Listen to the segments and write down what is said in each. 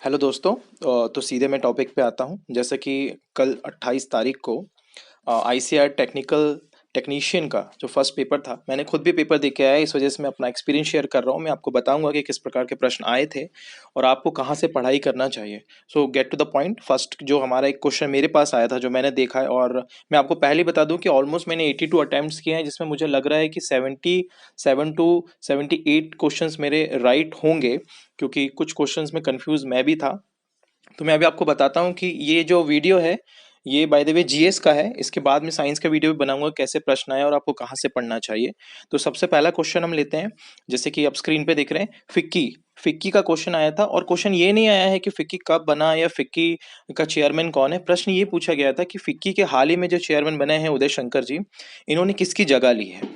Hello दोस्तों। तो सीधे मैं टॉपिक पे आता हूँ। जैसे कि कल 28 तारीख को आईसीआर टेक्नीशियन का जो फर्स्ट पेपर था, मैंने खुद भी पेपर दे के आया, इस वजह से मैं अपना एक्सपीरियंस शेयर कर रहा हूँ। मैं आपको बताऊंगा कि किस प्रकार के प्रश्न आए थे और आपको कहाँ से पढ़ाई करना चाहिए। So get to the point. First जो हमारा एक क्वेश्चन मेरे पास आया था, जो मैंने देखा है, और मैं आपको पहले ही बता दूं कि ऑलमोस्ट मैंने 82 अटैम्प्ट्स किए हैं, जिसमें मुझे लग रहा है कि 77 टू 78 क्वेश्चंस मेरे राइट होंगे, क्योंकि कुछ क्वेश्चंस में कंफ्यूज मैं भी था। तो मैं अभी आपको बताता हूँ कि ये जो वीडियो है, ये बाय द वे जीएस का है। इसके बाद में साइंस का वीडियो भी बनाऊंगा, कैसे प्रश्न आए और आपको कहाँ से पढ़ना चाहिए। तो सबसे पहला क्वेश्चन हम लेते हैं। जैसे कि आप स्क्रीन पे देख रहे हैं, फिक्की फिक्की का क्वेश्चन आया था। और क्वेश्चन ये नहीं आया है कि फिक्की कब बना या फिक्की का चेयरमैन कौन है। प्रश्न ये पूछा गया था कि फिक्की के हाल ही में जो चेयरमैन बने हैं, उदय शंकर जी, इन्होंने किसकी जगह ली है।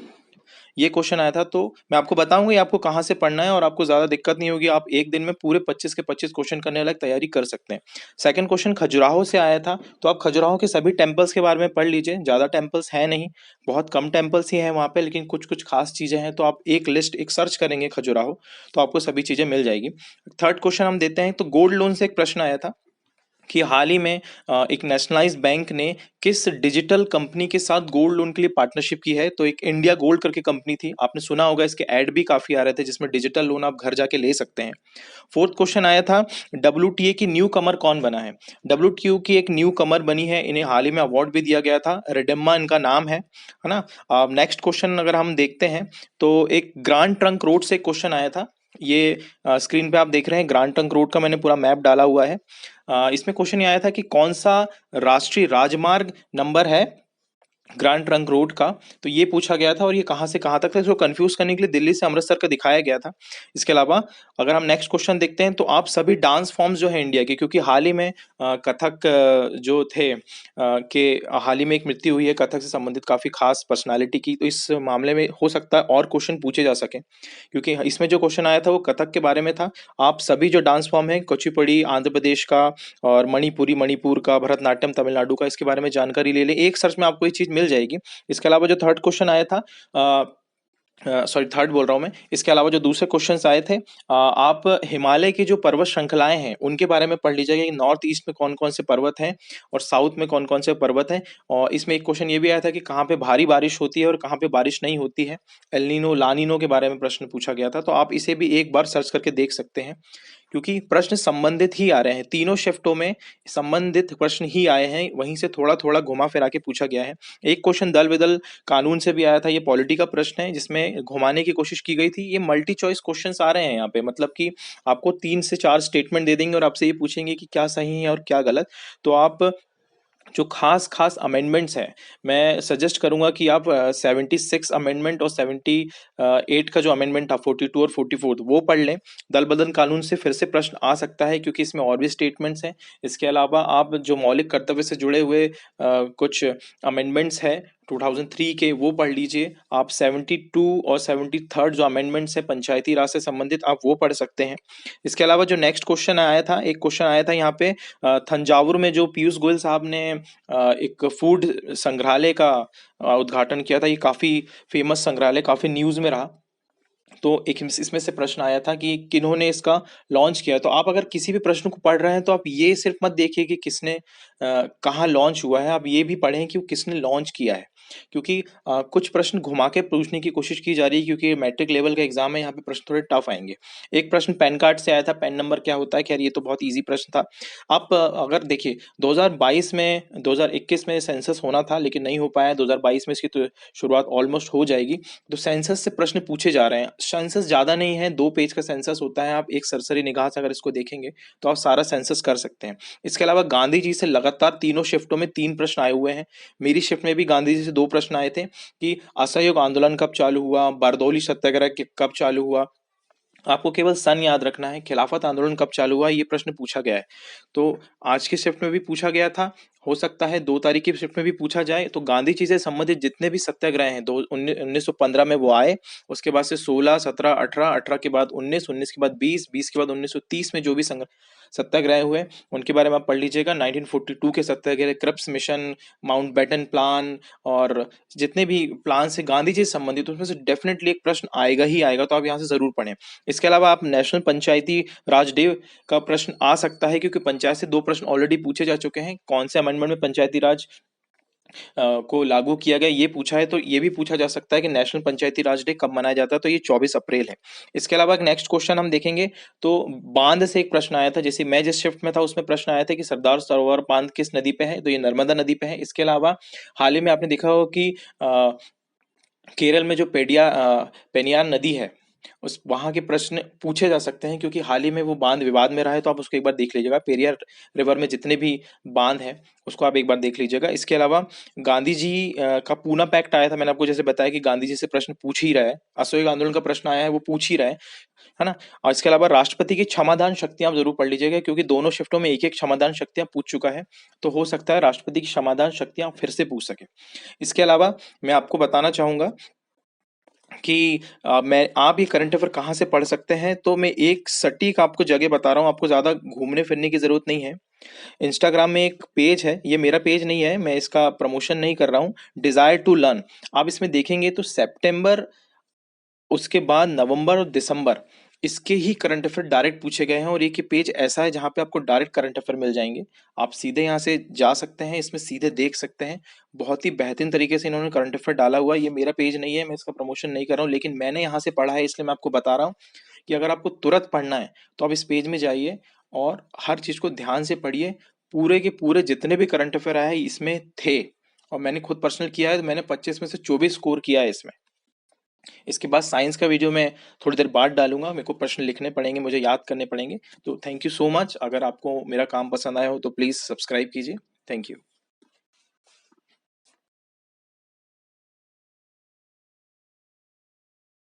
ये क्वेश्चन आया था। तो मैं आपको बताऊंगा ये आपको कहाँ से पढ़ना है, और आपको ज़्यादा दिक्कत नहीं होगी। आप एक दिन में पूरे 25 के 25 क्वेश्चन करने लायक तैयारी कर सकते हैं। सेकंड क्वेश्चन खजुराहो से आया था। तो आप खजुराहो के सभी टेम्पल्स के बारे में पढ़ लीजिए। ज़्यादा टेम्पल्स हैं नहीं, बहुत कम टेम्पल्स ही हैं वहाँ पे, लेकिन कुछ कुछ खास चीज़ें हैं। तो आप एक सर्च करेंगे खजुराहो, तो आपको सभी चीज़ें मिल जाएगी। थर्ड क्वेश्चन हम देते हैं। तो गोल्ड लोन से एक प्रश्न आया था कि हाल ही में एक नेशनलाइज्ड बैंक ने किस डिजिटल कंपनी के साथ गोल्ड लोन के लिए पार्टनरशिप की है। तो एक इंडिया गोल्ड करके कंपनी थी, आपने सुना होगा, इसके ऐड भी काफी आ रहे थे, जिसमें डिजिटल लोन आप घर जाके ले सकते हैं। फोर्थ क्वेश्चन आया था, डब्ल्यूटीए की न्यू कमर कौन बना है। डब्ल्यूटीओ की एक न्यू कमर बनी है, इन्हें हाल ही में अवार्ड भी दिया गया था, रेडेम्मा इनका नाम है ना। नेक्स्ट क्वेश्चन अगर हम देखते हैं, तो एक ग्रांड ट्रंक रोड से क्वेश्चन आया था। ये स्क्रीन पे आप देख रहे हैं, ग्रांड ट्रंक रोड का मैंने पूरा मैप डाला हुआ है। इसमें क्वेश्चन ये आया था कि कौन सा राष्ट्रीय राजमार्ग नंबर है ग्रैंड ट्रंक रोड का। तो ये पूछा गया था, और ये कहाँ से कहाँ तक था। इसको कंफ्यूज करने के लिए दिल्ली से अमृतसर का दिखाया गया था। इसके अलावा अगर हम नेक्स्ट क्वेश्चन देखते हैं, तो आप सभी डांस फॉर्म्स जो है इंडिया के, क्योंकि हाल ही में कथक जो थे के हाल ही में एक मृत्यु हुई है कथक से संबंधित काफी खास पर्सनालिटी की। तो इस मामले में हो सकता है और क्वेश्चन पूछे जा सके, क्योंकि इसमें जो क्वेश्चन आया था वो कथक के बारे में था। आप सभी जो डांस फॉर्म है, कुचिपुड़ी आंध्र प्रदेश का, और मणिपुरी मणिपुर का, भरतनाट्यम तमिलनाडु का, इसके बारे में जानकारी ले लें, एक सर्च में आपको ये चीज मिल जाएगी। इसके अलावा जो थर्ड क्वेश्चन आया था, सॉरी थर्ड बोल रहा हूँ मैं, इसके अलावा जो दूसरे क्वेश्चंस आए थे, आप हिमालय की जो पर्वत श्रृंखलाएं हैं उनके बारे में पढ़ लीजिएगा कि नॉर्थ ईस्ट में कौन कौन से पर्वत हैं और साउथ में कौन कौन से पर्वत हैं। और इसमें एक क्वेश्चन ये भी आया था कि कहाँ पे भारी बारिश होती है और कहाँ पे बारिश नहीं होती है। एल्नीनो लानिनो के बारे में प्रश्न पूछा गया था। तो आप इसे भी एक बार सर्च करके देख सकते हैं, क्योंकि प्रश्न संबंधित ही आ रहे हैं, तीनों शिफ्टों में संबंधित प्रश्न ही आए हैं, वहीं से थोड़ा थोड़ा घुमा फिरा के पूछा गया है। एक क्वेश्चन दल बदल कानून से भी आया था, ये पॉलिटी का प्रश्न है, जिसमें घुमाने की कोशिश की गई थी। ये मल्टी चॉइस क्वेश्चंस आ रहे हैं यहाँ पे, मतलब कि आपको 3 से 4 स्टेटमेंट दे देंगे और आपसे ये पूछेंगे कि क्या सही है और क्या गलत। तो आप जो खास खास अमेंडमेंट्स हैं, मैं सजेस्ट करूंगा कि आप 76 अमेंडमेंट और 78 का जो अमेंडमेंट था, 42 और 44, वो पढ़ लें। दल बदल कानून से फिर से प्रश्न आ सकता है, क्योंकि इसमें और भी स्टेटमेंट्स हैं। इसके अलावा आप जो मौलिक कर्तव्य से जुड़े हुए कुछ अमेंडमेंट्स हैं 2003 के, वो पढ़ लीजिए। आप 72 और 73 जो अमेंडमेंट्स हैं पंचायती राज से संबंधित, आप वो पढ़ सकते हैं। इसके अलावा जो नेक्स्ट क्वेश्चन आया था, एक क्वेश्चन आया था यहाँ पे, तंजावुर में जो पीयूष गोयल साहब ने एक फूड संग्रहालय का उद्घाटन किया था। ये काफी फेमस संग्रहालय, काफी न्यूज में रहा। तो एक इसमें से प्रश्न आया था कि किन्होंने इसका लॉन्च किया। तो आप अगर किसी भी प्रश्न को पढ़ रहे हैं, तो आप ये सिर्फ मत देखिए कि किसने कहाँ लॉन्च हुआ है, आप ये भी पढ़ें कि वो किसने लॉन्च किया है। क्योंकि कुछ प्रश्न घुमा के पूछने की कोशिश की जा रही है, क्योंकि मैट्रिक लेवल का एग्जाम है, यहाँ पे प्रश्न थोड़े टफ आएंगे। एक प्रश्न पैन कार्ड से आया था, पैन नंबर क्या होता है। खैर ये तो बहुत ईजी प्रश्न था। आप अगर देखिए 2022 में 2021 में सेंसस होना था, लेकिन नहीं हो पाया। 2022 में इसकी तो शुरुआत ऑलमोस्ट हो जाएगी। तो सेंसस से प्रश्न पूछे जा रहे हैं। सेंसस ज्यादा नहीं है, 2 पेज का सेंसस होता है। आप एक सरसरी निगाह से अगर इसको देखेंगे, तो आप सारा सेंसस कर सकते हैं। इसके अलावा गांधी जी से लगातार तीनों शिफ्टों में 3 प्रश्न आए हुए हैं। मेरी शिफ्ट में भी गांधी जी से 2 प्रश्न आए थे कि असहयोग आंदोलन कब चालू हुआ, बारदौली सत्याग्रह कब चालू हुआ। आपको केवल सन याद रखना है, खिलाफत आंदोलन कब चालू हुआ, ये प्रश्न पूछा गया है। तो आज की शिफ्ट में भी पूछा गया था। हो सकता है 2 तारीख की शिफ्ट में भी पूछा जाए, तो गांधी जी से संबंधित जितने भी सत्याग्रह हैं, 1915 में वो आए, उसके बाद से 16, 17, 18, 18 के बाद 19, 19 के बाद 20, 20 के बाद 1930 में जो भी सत्याग्रह हुए, उनके बारे में आप पढ़ लीजिएगा। 1942 के सत्याग्रह, क्रिप्स मिशन, माउंटबेटन प्लान, और जितने भी प्लान से गांधी जी से संबंधित, उसमें से डेफिनेटली एक प्रश्न आएगा ही आएगा, तो आप यहाँ से जरूर पढ़ें। इसके अलावा आप नेशनल पंचायती राज डे का प्रश्न आ सकता है, क्योंकि पंचायत से 2 प्रश्न ऑलरेडी पूछे जा चुके हैं। कौन से अमेंडमेंट में पंचायती राज को लागू किया गया, ये पूछा है, तो ये भी पूछा जा सकता है कि नेशनल पंचायती राज डे कब मनाया जाता है, तो ये 24 अप्रैल है। इसके अलावा एक नेक्स्ट क्वेश्चन हम देखेंगे, तो बांध से एक प्रश्न आया था, जैसे मैं जिस शिफ्ट में था उसमें प्रश्न आया था कि सरदार सरोवर बांध किस नदी पे है, तो ये नर्मदा नदी पे है। इसके अलावा हाल ही में आपने देखा होगा कि केरल में जो पेनियार नदी है, उस वहाँ के प्रश्न पूछे जा सकते हैं, क्योंकि हाल ही में वो बांध विवाद में रहा है, तो आप उसको एक बार देख लीजिएगा। पेरियार रिवर में जितने भी बांध हैं, उसको आप एक बार देख लीजिएगा। इसके अलावा गांधी जी का पूना पैक्ट आया था, मैंने आपको जैसे बताया कि गांधी जी से प्रश्न पूछ ही रहा है, असहयोग आंदोलन का प्रश्न आया है, वो पूछ ही रहा है ना। और इसके अलावा राष्ट्रपति की क्षमादान शक्तियां आप जरूर पढ़ लीजिएगा, क्योंकि दोनों शिफ्टों में एक एक क्षमादान शक्तियां पूछ चुका है, तो हो सकता है राष्ट्रपति की क्षमादान शक्तियां फिर से पूछ सके। इसके अलावा मैं आपको बताना चाहूंगा कि मैं आप ये करंट अफेयर कहाँ से पढ़ सकते हैं, तो मैं एक सटीक आपको जगह बता रहा हूँ, आपको ज़्यादा घूमने फिरने की ज़रूरत नहीं है। इंस्टाग्राम में एक पेज है, ये मेरा पेज नहीं है, मैं इसका प्रमोशन नहीं कर रहा हूँ, डिज़ायर टू लर्न। आप इसमें देखेंगे तो सितंबर, उसके बाद नवंबर और दिसंबर, इसके ही करंट अफेयर डायरेक्ट पूछे गए हैं, और एक ये पेज ऐसा है जहाँ पे आपको डायरेक्ट करंट अफेयर मिल जाएंगे। आप सीधे यहाँ से जा सकते हैं, इसमें सीधे देख सकते हैं। बहुत ही बेहतरीन तरीके से इन्होंने करंट अफेयर डाला हुआ है। ये मेरा पेज नहीं है, मैं इसका प्रमोशन नहीं कर रहा हूँ, लेकिन मैंने यहाँ से पढ़ा है, इसलिए मैं आपको बता रहा हूँ कि अगर आपको तुरंत पढ़ना है तो आप इस पेज में जाइए और हर चीज़ को ध्यान से पढ़िए। पूरे के पूरे जितने भी करंट अफेयर आए हैं इसमें थे, और मैंने खुद पर्सनल किया है, तो मैंने 25 में से 24 स्कोर किया है इसमें। इसके बाद साइंस का वीडियो मैं थोड़ी देर बाद डालूंगा, मेरे को प्रश्न लिखने पड़ेंगे, मुझे याद करने पड़ेंगे। तो थैंक यू सो मच। अगर आपको मेरा काम पसंद आया हो तो प्लीज़ सब्सक्राइब कीजिए। Thank you.